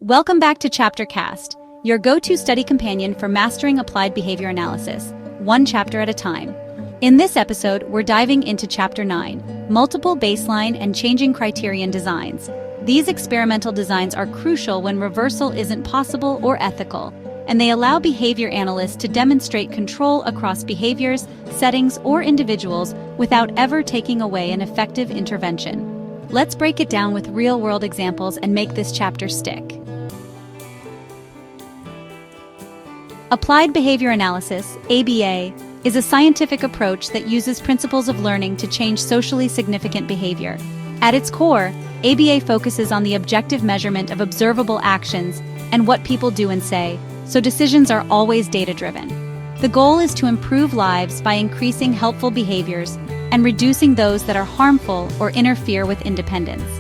Welcome back to ChapterCast, your go-to study companion for mastering applied behavior analysis, one chapter at a time. In this episode, we're diving into Chapter 9, Multiple Baseline and Changing Criterion Designs. These experimental designs are crucial when reversal isn't possible or ethical, and they allow behavior analysts to demonstrate control across behaviors, settings, or individuals without ever taking away an effective intervention. Let's break it down with real-world examples and make this chapter stick. Applied behavior analysis, ABA, is a scientific approach that uses principles of learning to change socially significant behavior. At its core, ABA focuses on the objective measurement of observable actions and what people do and say, so decisions are always data-driven. The goal is to improve lives by increasing helpful behaviors and reducing those that are harmful or interfere with independence.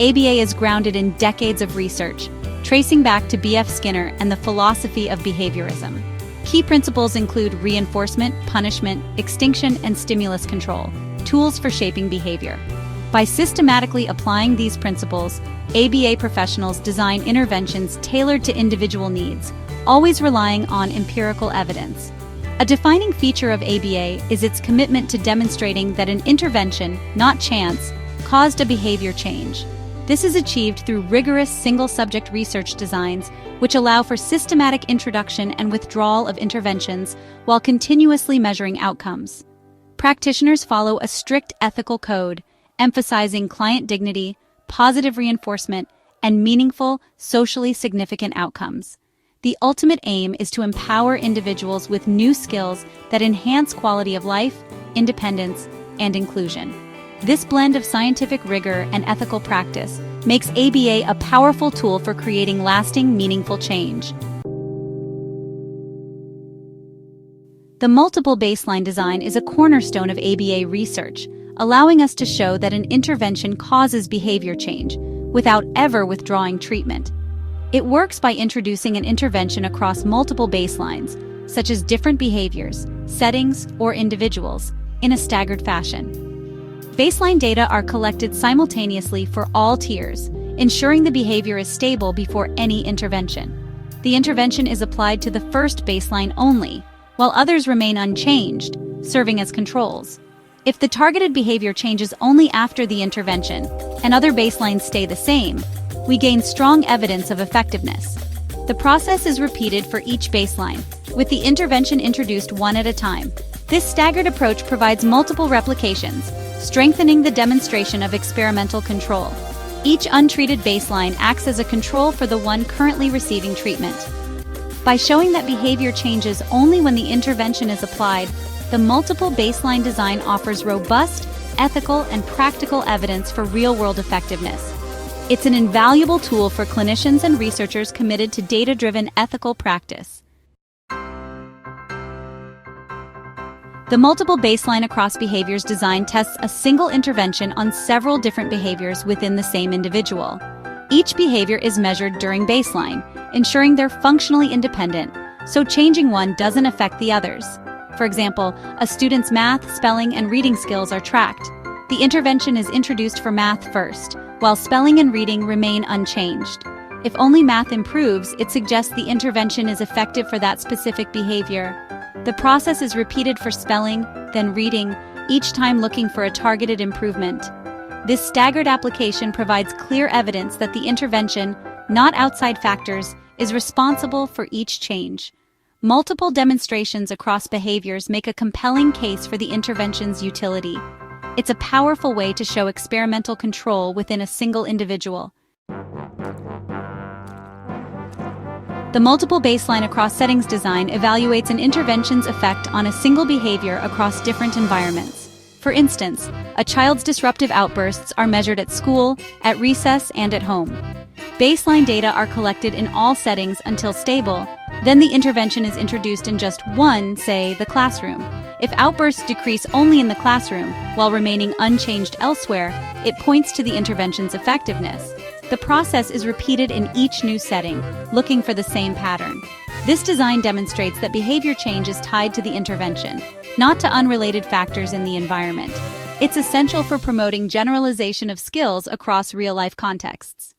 ABA is grounded in decades of research, tracing back to B.F. Skinner and the philosophy of behaviorism. Key principles include reinforcement, punishment, extinction, and stimulus control, tools for shaping behavior. By systematically applying these principles, ABA professionals design interventions tailored to individual needs, always relying on empirical evidence. A defining feature of ABA is its commitment to demonstrating that an intervention, not chance, caused a behavior change. This is achieved through rigorous single-subject research designs, which allow for systematic introduction and withdrawal of interventions while continuously measuring outcomes. Practitioners follow a strict ethical code, emphasizing client dignity, positive reinforcement, and meaningful, socially significant outcomes. The ultimate aim is to empower individuals with new skills that enhance quality of life, independence, and inclusion. This blend of scientific rigor and ethical practice makes ABA a powerful tool for creating lasting, meaningful change. The multiple baseline design is a cornerstone of ABA research, allowing us to show that an intervention causes behavior change without ever withdrawing treatment. It works by introducing an intervention across multiple baselines, such as different behaviors, settings, or individuals, in a staggered fashion. Baseline data are collected simultaneously for all tiers, ensuring the behavior is stable before any intervention. The intervention is applied to the first baseline only, while others remain unchanged, serving as controls. If the targeted behavior changes only after the intervention, and other baselines stay the same, we gain strong evidence of effectiveness. The process is repeated for each baseline, with the intervention introduced one at a time. This staggered approach provides multiple replications, strengthening the demonstration of experimental control. Each untreated baseline acts as a control for the one currently receiving treatment. By showing that behavior changes only when the intervention is applied, the multiple baseline design offers robust, ethical, and practical evidence for real-world effectiveness. It's an invaluable tool for clinicians and researchers committed to data-driven ethical practice. The multiple baseline across behaviors design tests a single intervention on several different behaviors within the same individual. Each behavior is measured during baseline, ensuring they're functionally independent, so changing one doesn't affect the others. For example, a student's math, spelling, and reading skills are tracked. The intervention is introduced for math first, while spelling and reading remain unchanged. If only math improves, it suggests the intervention is effective for that specific behavior. The process is repeated for spelling, then reading, each time looking for a targeted improvement. This staggered application provides clear evidence that the intervention, not outside factors, is responsible for each change. Multiple demonstrations across behaviors make a compelling case for the intervention's utility. It's a powerful way to show experimental control within a single individual. The multiple baseline across settings design evaluates an intervention's effect on a single behavior across different environments. For instance, a child's disruptive outbursts are measured at school, at recess, and at home. Baseline data are collected in all settings until stable, then the intervention is introduced in just one, say, the classroom. If outbursts decrease only in the classroom, while remaining unchanged elsewhere, it points to the intervention's effectiveness. The process is repeated in each new setting, looking for the same pattern. This design demonstrates that behavior change is tied to the intervention, not to unrelated factors in the environment. It's essential for promoting generalization of skills across real-life contexts.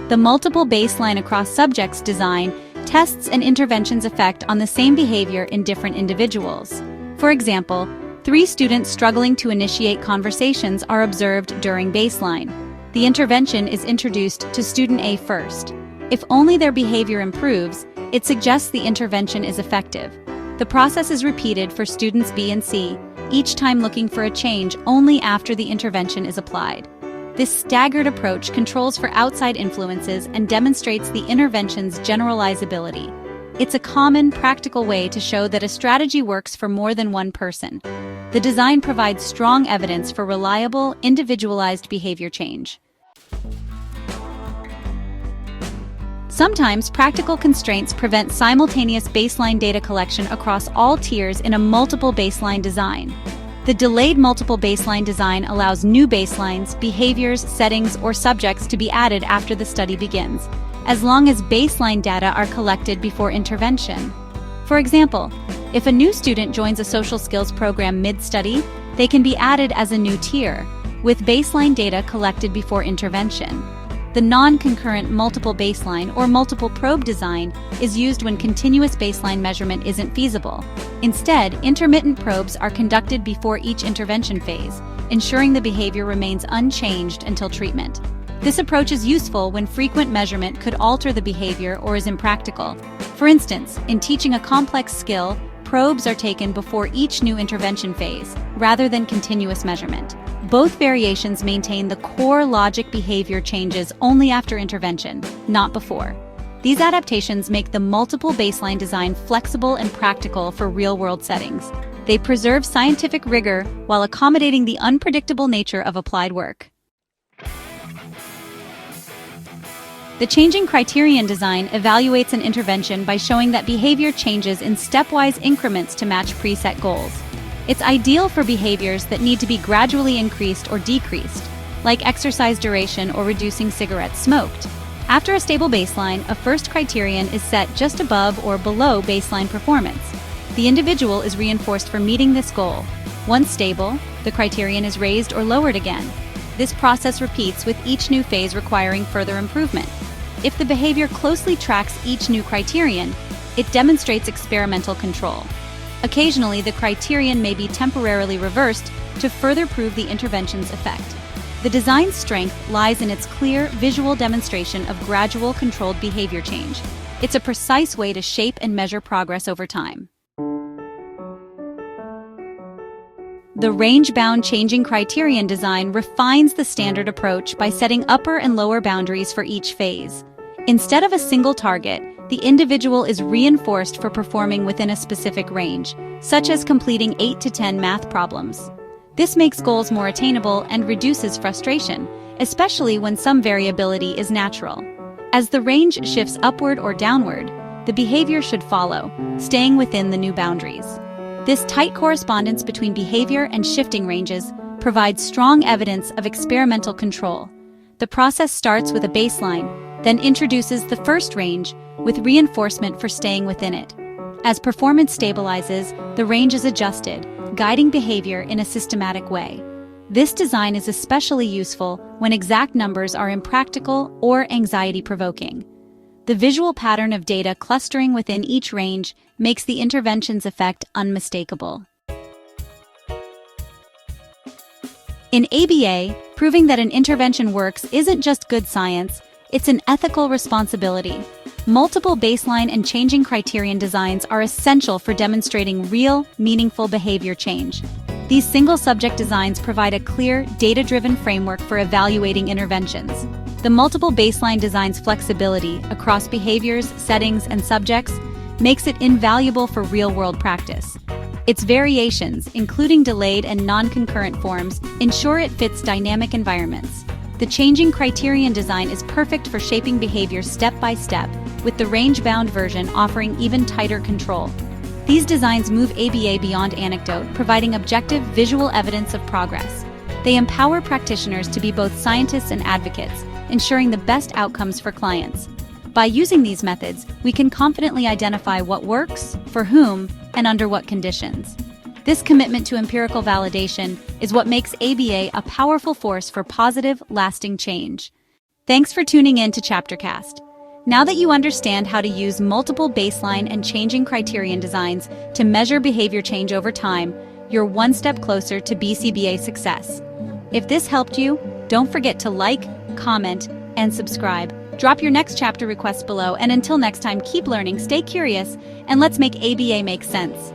The multiple baseline across subjects design tests an intervention's effect on the same behavior in different individuals. For example, 3 students struggling to initiate conversations are observed during baseline. The intervention is introduced to student A first. If only their behavior improves, it suggests the intervention is effective. The process is repeated for students B and C, each time looking for a change only after the intervention is applied. This staggered approach controls for outside influences and demonstrates the intervention's generalizability. It's a common, practical way to show that a strategy works for more than one person. The design provides strong evidence for reliable, individualized behavior change. Sometimes practical constraints prevent simultaneous baseline data collection across all tiers in a multiple baseline design. The delayed multiple baseline design allows new baselines, behaviors, settings, or subjects to be added after the study begins, as long as baseline data are collected before intervention. For example, if a new student joins a social skills program mid-study, they can be added as a new tier, with baseline data collected before intervention. The non-concurrent multiple baseline or multiple probe design is used when continuous baseline measurement isn't feasible. Instead, intermittent probes are conducted before each intervention phase, ensuring the behavior remains unchanged until treatment. This approach is useful when frequent measurement could alter the behavior or is impractical. For instance, in teaching a complex skill, probes are taken before each new intervention phase, rather than continuous measurement. Both variations maintain the core logic behavior changes only after intervention, not before. These adaptations make the multiple baseline design flexible and practical for real-world settings. They preserve scientific rigor while accommodating the unpredictable nature of applied work. The changing criterion design evaluates an intervention by showing that behavior changes in stepwise increments to match preset goals. It's ideal for behaviors that need to be gradually increased or decreased, like exercise duration or reducing cigarettes smoked. After a stable baseline, a first criterion is set just above or below baseline performance. The individual is reinforced for meeting this goal. Once stable, the criterion is raised or lowered again. This process repeats with each new phase requiring further improvement. If the behavior closely tracks each new criterion, it demonstrates experimental control. Occasionally, the criterion may be temporarily reversed to further prove the intervention's effect. The design's strength lies in its clear, visual demonstration of gradual, controlled behavior change. It's a precise way to shape and measure progress over time. The range-bound changing criterion design refines the standard approach by setting upper and lower boundaries for each phase. Instead of a single target, the individual is reinforced for performing within a specific range, such as completing 8 to 10 math problems. This makes goals more attainable and reduces frustration, especially when some variability is natural. As the range shifts upward or downward, the behavior should follow, staying within the new boundaries. This tight correspondence between behavior and shifting ranges provides strong evidence of experimental control. The process starts with a baseline, then introduces the first range, with reinforcement for staying within it. As performance stabilizes, the range is adjusted, guiding behavior in a systematic way. This design is especially useful when exact numbers are impractical or anxiety-provoking. The visual pattern of data clustering within each range makes the intervention's effect unmistakable. In ABA, proving that an intervention works isn't just good science, it's an ethical responsibility. Multiple baseline and changing criterion designs are essential for demonstrating real, meaningful behavior change. These single-subject designs provide a clear, data-driven framework for evaluating interventions. The multiple baseline design's flexibility across behaviors, settings, and subjects makes it invaluable for real-world practice. Its variations, including delayed and non-concurrent forms, ensure it fits dynamic environments. The changing criterion design is perfect for shaping behavior step by step, with the range-bound version offering even tighter control. These designs move ABA beyond anecdote, providing objective visual evidence of progress. They empower practitioners to be both scientists and advocates, ensuring the best outcomes for clients. By using these methods, we can confidently identify what works, for whom, and under what conditions. This commitment to empirical validation is what makes ABA a powerful force for positive, lasting change. Thanks for tuning in to ChapterCast. Now that you understand how to use multiple baseline and changing criterion designs to measure behavior change over time, you're one step closer to BCBA success. If this helped you, don't forget to like, comment, and subscribe. Drop your next chapter request below, and until next time, keep learning, stay curious, and let's make ABA make sense.